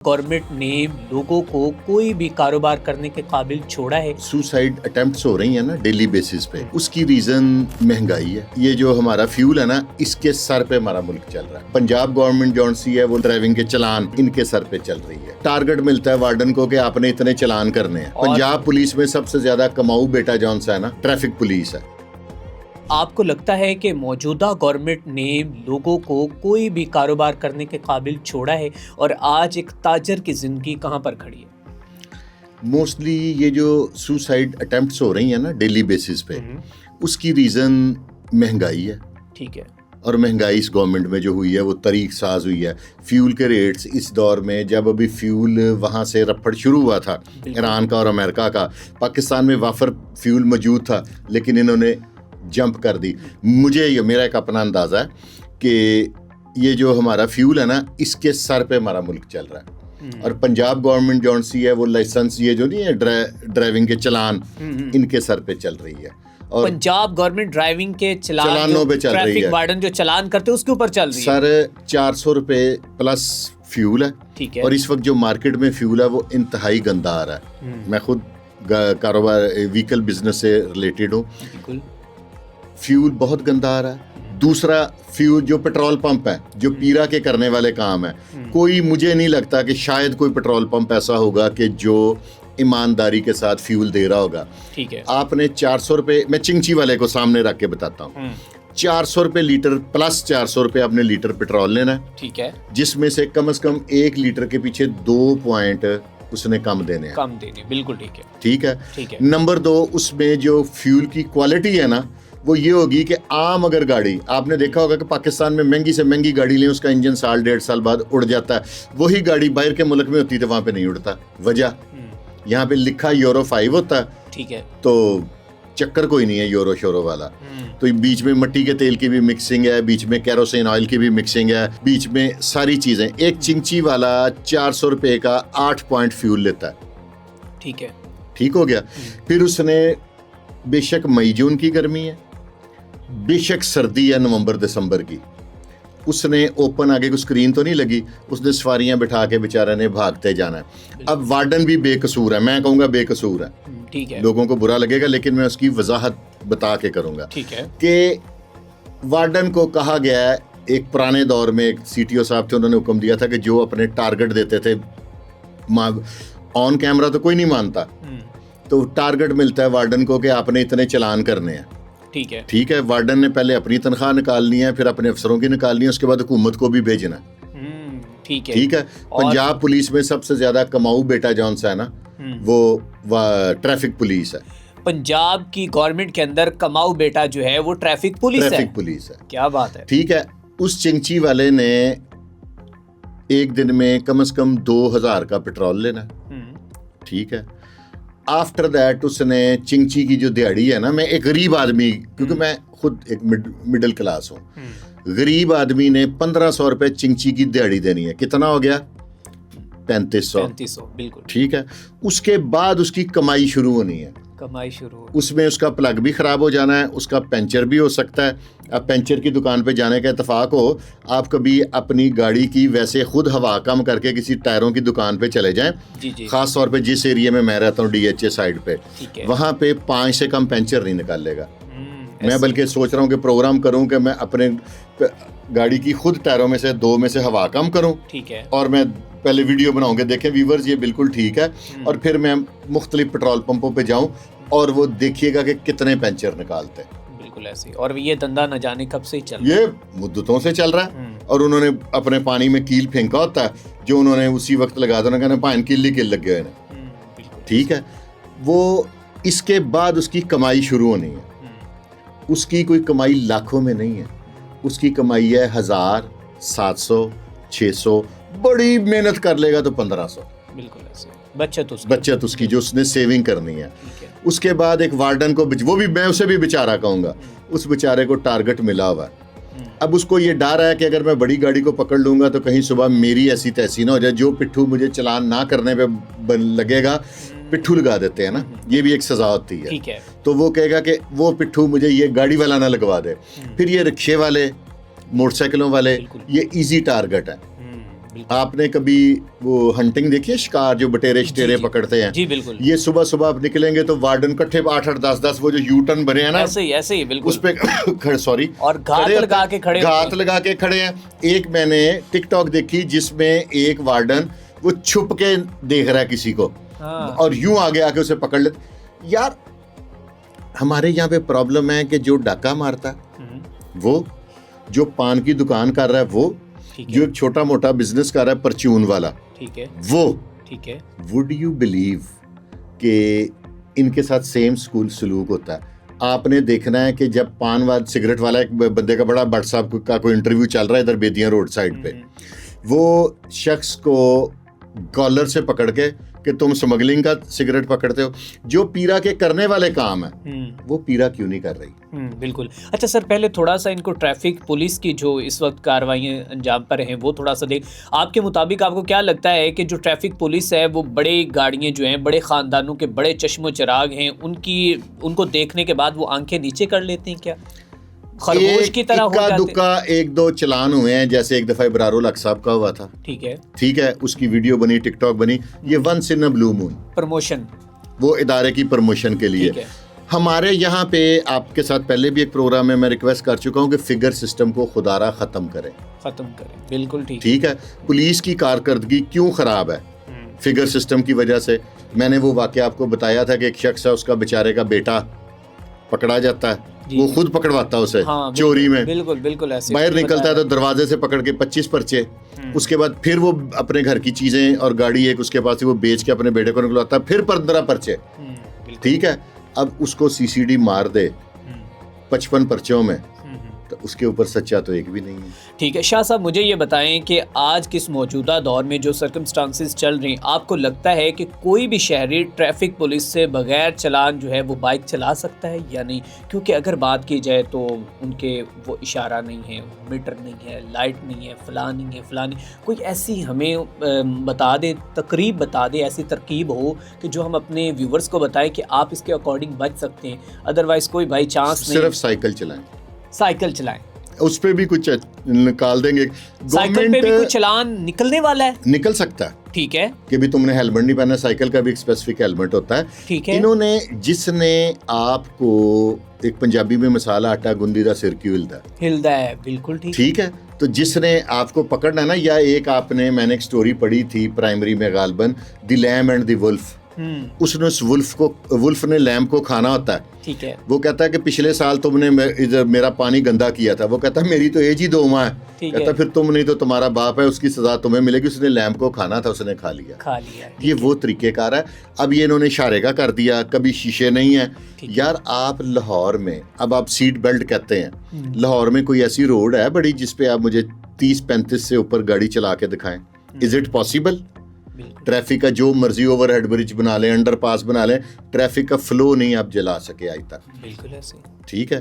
Government ने लोगों को कोई भी कारोबार करने के काबिल छोड़ा है। सुसाइड अटेम्प्ट्स हो रही हैं ना डेली बेसिस पे, उसकी रीजन महंगाई है। ये जो हमारा फ्यूल है ना, इसके सर पे हमारा मुल्क चल रहा है। पंजाब गवर्नमेंट जौन सी है वो ड्राइविंग के चलान इनके सर पे चल रही है। टारगेट मिलता है वार्डन को कि आपने इतने चलान करने हैं। पंजाब पुलिस में सबसे ज्यादा कमाऊ बेटा जौन सा है ना, ट्रैफिक पुलिस है। आपको लगता है कि मौजूदा गवर्नमेंट ने लोगों को कोई भी कारोबार करने के काबिल छोड़ा है और आज एक ताजर की जिंदगी कहाँ पर खड़ी है? मोस्टली ये जो सुसाइड अटेम्प्ट्स हो रही हैं ना डेली बेसिस पे, उसकी रीजन महंगाई है। ठीक है। और महंगाई इस गवर्नमेंट में जो हुई है वो तरीक साज हुई है। फ्यूल के रेट्स इस दौर में, जब अभी फ्यूल वहाँ से रफड़ शुरू हुआ था ईरान का और अमेरिका का, पाकिस्तान में वाफर फ्यूल मौजूद था लेकिन इन्होंने जंप कर दी। मुझे ये मेरा एक अपना अंदाज़ा है कि ये जो हमारा फ्यूल है ना, इसके सर पे हमारा मुल्क चल रहा है। और पंजाब गवर्नमेंट जौन सी है वो लाइसेंस ये जो नहीं है ड्राइविंग के चलान इनके सर पे चल रही है। और पंजाब गवर्नमेंट ड्राइविंग के चलानों पे चल रही है। ट्रैफिक वार्डन जो चलान करते हैं उसके ऊपर चल रही है। सर 400 रुपये प्लस फ्यूल है। ठीक है। और इस वक्त जो मार्केट में फ्यूल है वो इंतहाई गंदा आ रहा है। मैं खुद कारोबार व्हीकल बिजनेस से रिलेटेड हूँ। बिल्कुल। फ्यूल बहुत गंदा आ रहा है। दूसरा, फ्यूल जो पेट्रोल पंप है जो पीरा के करने वाले काम है, कोई मुझे नहीं लगता कि शायद कोई पेट्रोल पंप ऐसा होगा कि जो ईमानदारी के साथ फ्यूल दे रहा होगा। ठीक है। आपने 400 रुपये, मैं चिंची वाले को सामने रख के बताता हूँ, 400 रुपये लीटर प्लस 400 रुपये आपने लीटर पेट्रोल लेना है। ठीक है। जिसमें से कम 1 लीटर के पीछे 2 पॉइंट उसने कम देने हैं। कम देने, बिल्कुल ठीक है। ठीक है। ठीक है। नंबर 2, उसमें जो फ्यूल की क्वालिटी है ना, वो ये होगी कि आम अगर गाड़ी, आपने देखा होगा कि पाकिस्तान में महंगी से महंगी गाड़ी लें, उसका इंजन 1.5 साल बाद उड़ जाता है। वही गाड़ी बाहर के मुल्क में होती है तो वहाँ पे नहीं उड़ता। वजह, यहाँ पे लिखा यूरो 5 होता है। ठीक है। तो चक्कर कोई नहीं है यूरो शोरो वाला। तो बीच में मिट्टी के तेल की भी मिक्सिंग है, बीच में कैरोसिन ऑयल की भी मिक्सिंग है, बीच में सारी चीज़ें। एक चिंची वाला 400 रुपये का 8 पॉइंट फ्यूल लेता है। ठीक है। ठीक हो गया। फिर उसने बेशक मई जून की गर्मी है, बेशक सर्दी है नवंबर दिसंबर की, उसने ओपन आगे को स्क्रीन तो नहीं लगी, उसने सवारियां बिठा के बेचारे ने भागते जाना है। अब वार्डन भी बेकसूर है, मैं कहूँगा बेकसूर है। ठीक है। लोगों को बुरा लगेगा लेकिन मैं उसकी वजाहत बता के करूँगा। ठीक है। कि वार्डन को कहा गया है, एक पुराने दौर में एक CTO साहब थे, उन्होंने हुक्म दिया था कि जो अपने टारगेट देते थे, ऑन कैमरा तो कोई नहीं मानता, तो टारगेट मिलता है वार्डन को कि आपने इतने चलान करने हैं। ठीक है। ठीक है। वार्डन ने पहले अपनी तनख्वाह निकालनी है, फिर अपने अफसरों की निकालनी है, उसके बाद हुकूमत को भी भेजना है। ठीक है। ठीक है। पंजाब पुलिस में सबसे ज्यादा कमाऊ बेटा जौन सा है ना, वो ट्रैफिक पुलिस है। पंजाब की गवर्नमेंट के अंदर कमाऊ बेटा जो है वो ट्रैफिक पुलिस है। क्या बात है। ठीक है। उस चिंची वाले ने एक दिन में कम से कम 2000 का पेट्रोल लेना। ठीक है। आफ्टर दैट उसने चिंची की जो दिहाड़ी है ना, मैं एक गरीब आदमी, क्योंकि मैं खुद एक मिडिल क्लास हूँ, गरीब आदमी ने 1500 रुपये चिंची की दिहाड़ी देनी है। कितना हो गया? 3500। बिल्कुल। ठीक है। उसके बाद उसकी कमाई शुरू होनी है। कमाई शुरू, उसमें उसका प्लग भी ख़राब हो जाना है, उसका पंचर भी हो सकता है। अब पंचर की दुकान पे जाने का इत्तेफाक हो, आप कभी अपनी गाड़ी की वैसे खुद हवा कम करके किसी टायरों की दुकान पे चले जाएं। जी जी। ख़ास तौर पे जिस एरिया में मैं रहता हूँ DHA साइड पे, वहाँ पे 5 से कम पंचर नहीं निकालेगा। मैं बल्कि सोच रहा हूँ कि प्रोग्राम करूँ कि मैं अपने गाड़ी की खुद टायरों में से 2 में से हवा कम करूँ। ठीक है। और मैं पहले वीडियो बनाऊंगे, देखें व्यूवर्स ये बिल्कुल ठीक है, और फिर मैं मुख्तलिफ पेट्रोल पंपों पे जाऊं और वो देखिएगा कि कितने पंचर निकालते हैं। बिल्कुल ऐसे। और ये धंधा न जाने कब से चल रहा है, ये मुद्दतों से चल रहा है। और उन्होंने अपने पानी में कील फेंका होता है, जो उन्होंने उसी वक्त लगा देना, कहना पान कील लग गए ना। ठीक है। वो इसके बाद उसकी कमाई शुरू होनी है। उसकी कोई कमाई लाखों में नहीं है, उसकी कमाई है 1000, 700, 600, बड़ी मेहनत कर लेगा तो 1500। बिल्कुल ऐसे। बचत उसकी जो उसने सेविंग करनी है। उसके बाद एक वार्डन को, वो भी मैं उसे भी बेचारा कहूँगा, उस बेचारे को टारगेट मिला हुआ है। अब उसको ये डर है कि अगर मैं बड़ी गाड़ी को पकड़ लूँगा तो कहीं सुबह मेरी ऐसी तैसी ना हो जाए, जो पिट्ठू मुझे चलान ना करने पे लगेगा, पिट्ठू लगा देते हैं ना, ये भी एक सजा होती है। ठीक है। तो वो कहेगा कि वो पिट्ठू मुझे ये गाड़ी वाला ना लगवा दे। फिर ये रिक्शे वाले, मोटरसाइकिलों वाले, ये इजी टारगेट है। آپ نے کبھی وہ ہنٹنگ دیکھی ہے شکار جو بٹیرے شٹیرے پکڑتے ہیں؟ جی بالکل. یہ صبح صبح آپ نکلیں گے تو وارڈن کٹھے 8-8 10-10 وہ جو یو ٹرن بنے ہیں نا ایسے ہی بالکل اس پہ سوری اور گھات لگا کے کھڑے ہیں. ایک میں نے ٹک ٹاک دیکھی جس میں ایک وارڈن وہ چھپ کے دیکھ رہا ہے کسی کو اور یوں آگے آ کے اسے پکڑ لیتے. یار ہمارے یہاں پہ پرابلم ہے کہ جو ڈاکہ مارتا وہ، جو پان کی دکان کر رہا ہے وہ، جو ایک چھوٹا موٹا بزنس کر رہا ہے پرچون والا وہ، وڈ یو بلیو کہ ان کے ساتھ سیم سکول سلوک ہوتا ہے؟ آپ نے دیکھنا ہے کہ جب پان والا سگریٹ والا ایک بندے کا بڑا بٹ صاحب کا کوئی انٹرویو چل رہا ہے ادھر بیدیاں روڈ سائڈ پہ، وہ شخص کو کالر سے پکڑ کے کہ تم سمگلنگ کا سگریٹ پکڑتے ہو، جو پیرا کے کرنے والے کام ہیں وہ پیرا کیوں نہیں کر رہی؟ بالکل. اچھا سر، پہلے تھوڑا سا ان کو ٹریفک پولیس کی جو اس وقت کارروائیاں انجام پر ہیں وہ تھوڑا سا دیکھ. آپ کے مطابق آپ کو کیا لگتا ہے کہ جو ٹریفک پولیس ہے وہ بڑے گاڑیاں جو ہیں، بڑے خاندانوں کے بڑے چشم و چراغ ہیں، ان کو دیکھنے کے بعد وہ آنکھیں نیچے کر لیتے ہیں کیا؟ خرگوش کی طرح ہو جاتے ہیں؟ ایک دو چلان ہوئے ہیں، جیسے ایک دفعہ ابرار الحق صاحب کا ہوا تھا، ٹھیک ہے، اس کی ویڈیو بنی، ٹک ٹاک بنی، یہ ونس ان اے بلو مون پروموشن، وہ ادارے کی پروموشن کے لیے. ہمارے یہاں پہ آپ کے ساتھ پہلے بھی ایک پروگرام میں ریکویسٹ کر چکا ہوں کہ فگر سسٹم کو خدارا ختم کریں. بالکل ٹھیک ہے. پولیس کی کارکردگی کیوں خراب ہے؟ فگر سسٹم کی وجہ سے. میں نے وہ واقعہ آپ کو بتایا تھا کہ ایک شخص ہے، اس کا بیچارے کا بیٹا پکڑا جاتا ہے، وہ خود پکڑواتا ہے اسے چوری میں، بالکل ایسے باہر نکلتا ہے تو دروازے سے پکڑ کے 25 پرچے، اس کے بعد پھر وہ اپنے گھر کی چیزیں اور گاڑی ایک اس کے پاس وہ بیچ کے اپنے بیٹے کو نکلواتا ہے، پھر 15 پرچے. ٹھیک ہے. اب اس کو سی سی ڈی مار دے 55 پرچوں میں، تو اس کے اوپر سچا تو ایک بھی نہیں ہے. ٹھیک ہے. شاہ صاحب مجھے یہ بتائیں کہ آج کس موجودہ دور میں جو سرکمسٹانسز چل رہی ہیں، آپ کو لگتا ہے کہ کوئی بھی شہری ٹریفک پولیس سے بغیر چلان جو ہے وہ بائک چلا سکتا ہے یا نہیں؟ کیونکہ اگر بات کی جائے تو ان کے وہ اشارہ نہیں ہے، میٹر نہیں ہے، لائٹ نہیں ہے، فلاں نہیں ہے، فلاں نہیں. کوئی ایسی ہمیں بتا دے، بتا دے، ایسی ترکیب ہو کہ جو ہم اپنے ویورز کو بتائیں کہ آپ اس کے اکارڈنگ بچ سکتے ہیں. ادروائز کوئی بائی چانس نہیں. صرف سائیکل چلائیں، اس پہ بھی کچھ نکال دیں گے. سائیکل پہ بھی کوئی چلان نکلنے والا ہے، نکل سکتا ہے. ٹھیک ہے کہ بھی تم نے ہیلمٹ نہیں پہنا، سائیکل کا بھی ایک اسپیسیفک ہیلمٹ ہوتا ہے. ٹھیک ہے. انہوں نے جس نے آپ کو ایک پنجابی میں مسالہ آٹا گندی دا سر کیوں ہلدا ہے، بالکل ٹھیک ہے. تو جس نے آپ کو پکڑنا نا، یا ایک آپ نے، میں نے ایک سٹوری پڑھی تھی پرائمری میں غالباً، دی لیم اینڈ دی ولف. اس نے اس ولف نے لیم کو کھانا ہوتا ہے. ٹھیک ہے. وہ کہتا ہے کہ پچھلے سال تم نے ادھر میرا پانی گندا کیا تھا. وہ کہتا ہے میری تو ایج ہی 2 ماہ ہے. کہتا پھر تم نہیں تو تمہارا باپ ہے، اس کی سزا تمہیں ملے گی. اس نے لیم کو کھانا تھا، اس نے کھا لیا. یہ وہ طریقہ کار ہے. اب یہ انہوں نے اشارے کا کر دیا، کبھی شیشے نہیں ہیں. یار آپ لاہور میں، اب آپ سیٹ بیلٹ کہتے ہیں، لاہور میں کوئی ایسی روڈ ہے بڑی جس پہ آپ مجھے 30-35 سے اوپر گاڑی چلا کے دکھائیں؟ Is it possible? ٹریفک کا جو مرضی اوور ہیڈ برج بنا لیں، انڈر پاس بنا لیں، ٹریفک کا فلو نہیں آپ جلا سکے آج تک. بالکل ایسے. ٹھیک ہے.